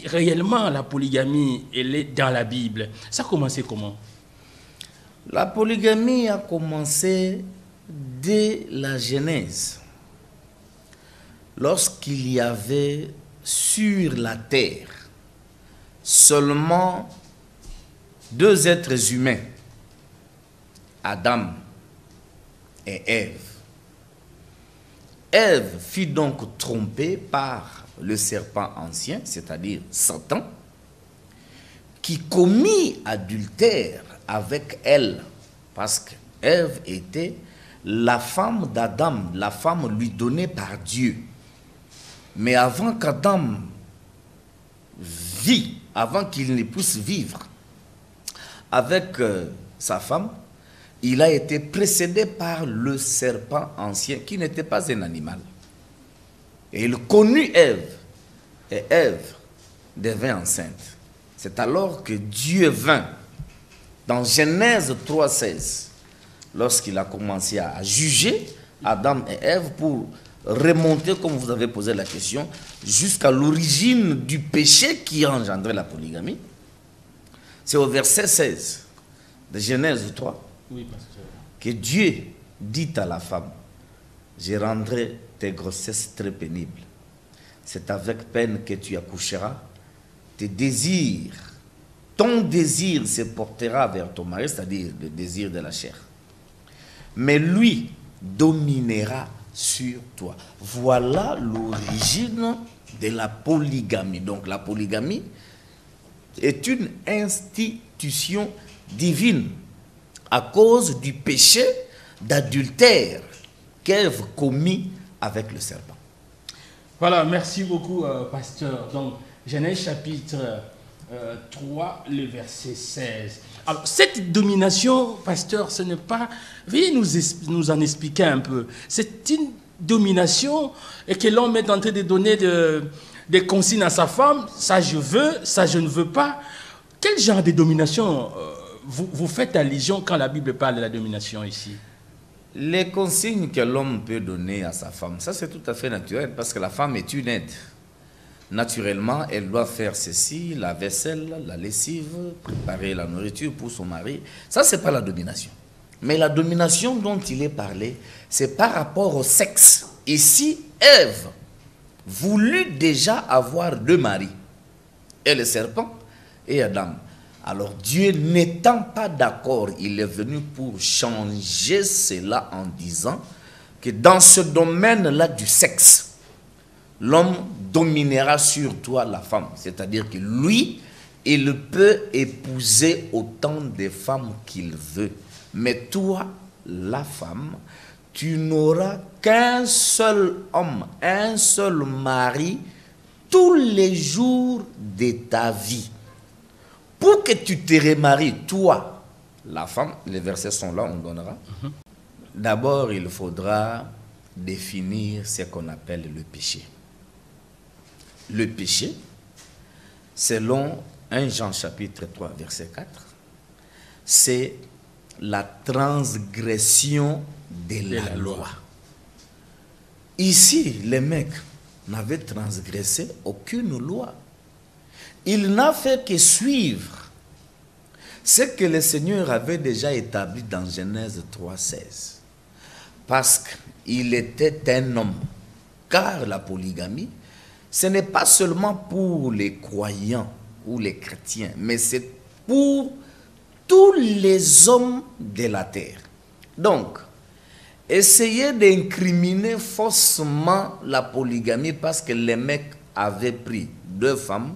réellement la polygamie, elle est dans la Bible? Ça a commencé comment? La polygamie a commencé dès la Genèse, lorsqu'il y avait sur la terre seulement deux êtres humains, Adam et Ève. Ève fut donc trompée par le serpent ancien, c'est-à-dire Satan, qui commit adultère avec elle, parce qu'Ève était la femme d'Adam, la femme lui donnée par Dieu. Mais avant qu'Adam vit, avant qu'il ne puisse vivre avec sa femme, il a été précédé par le serpent ancien, qui n'était pas un animal. Et il connut Ève, et Ève devint enceinte. C'est alors que Dieu vint, dans Genèse 3,16, lorsqu'il a commencé à juger Adam et Ève pour remonter, comme vous avez posé la question, jusqu'à l'origine du péché qui a engendré la polygamie. C'est au verset 16 de Genèse 3 que Dieu dit à la femme: je rendrai tes grossesses très pénibles. C'est avec peine que tu accoucheras. Tes désirs, ton désir se portera vers ton mari, c'est-à-dire le désir de la chair. Mais lui dominera sur toi. Voilà l'origine de la polygamie. Donc la polygamie est une institution divine à cause du péché d'adultère qu'Ève commit avec le serpent. Voilà, merci beaucoup, pasteur. Donc, Genèse chapitre 3, le verset 16. Alors, cette domination, pasteur, ce n'est pas... Veuillez nous en expliquer un peu. C'est une domination et que l'homme est en train de donner des consignes à sa femme. Ça, je veux, ça, je ne veux pas. Quel genre de domination vous faites allusion quand la Bible parle de la domination ici? Les consignes que l'homme peut donner à sa femme, ça c'est tout à fait naturel parce que la femme est une aide. Naturellement, elle doit faire ceci, la vaisselle, la lessive, préparer la nourriture pour son mari. Ça, c'est pas la domination. Mais la domination dont il est parlé, c'est par rapport au sexe. Ici, Ève voulut déjà avoir deux maris, et le serpent et Adam. Alors Dieu n'étant pas d'accord, il est venu pour changer cela en disant que dans ce domaine-là du sexe, l'homme dominera sur toi la femme. C'est-à-dire que lui, il peut épouser autant de femmes qu'il veut. Mais toi, la femme, tu n'auras qu'un seul homme, un seul mari, tous les jours de ta vie. Pour que tu te remaries, toi, la femme, les versets sont là, on donnera. D'abord, il faudra définir ce qu'on appelle le péché. Le péché, selon 1 Jean chapitre 3, verset 4, c'est la transgression de la loi. Ici, les mecs n'avaient transgressé aucune loi. Il n'a fait que suivre ce que le Seigneur avait déjà établi dans Genèse 3,16. Parce qu'il était un homme. Car la polygamie, ce n'est pas seulement pour les croyants ou les chrétiens, mais c'est pour tous les hommes de la terre. Donc, essayer d'incriminer faussement la polygamie parce que les mecs avaient pris deux femmes,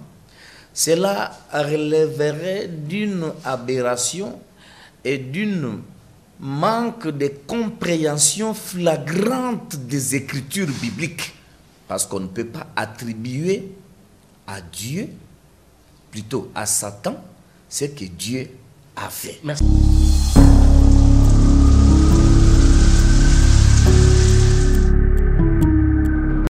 cela relèverait d'une aberration et d'une manque de compréhension flagrante des écritures bibliques. Parce qu'on ne peut pas attribuer à Dieu, plutôt à Satan, ce que Dieu a fait. Merci.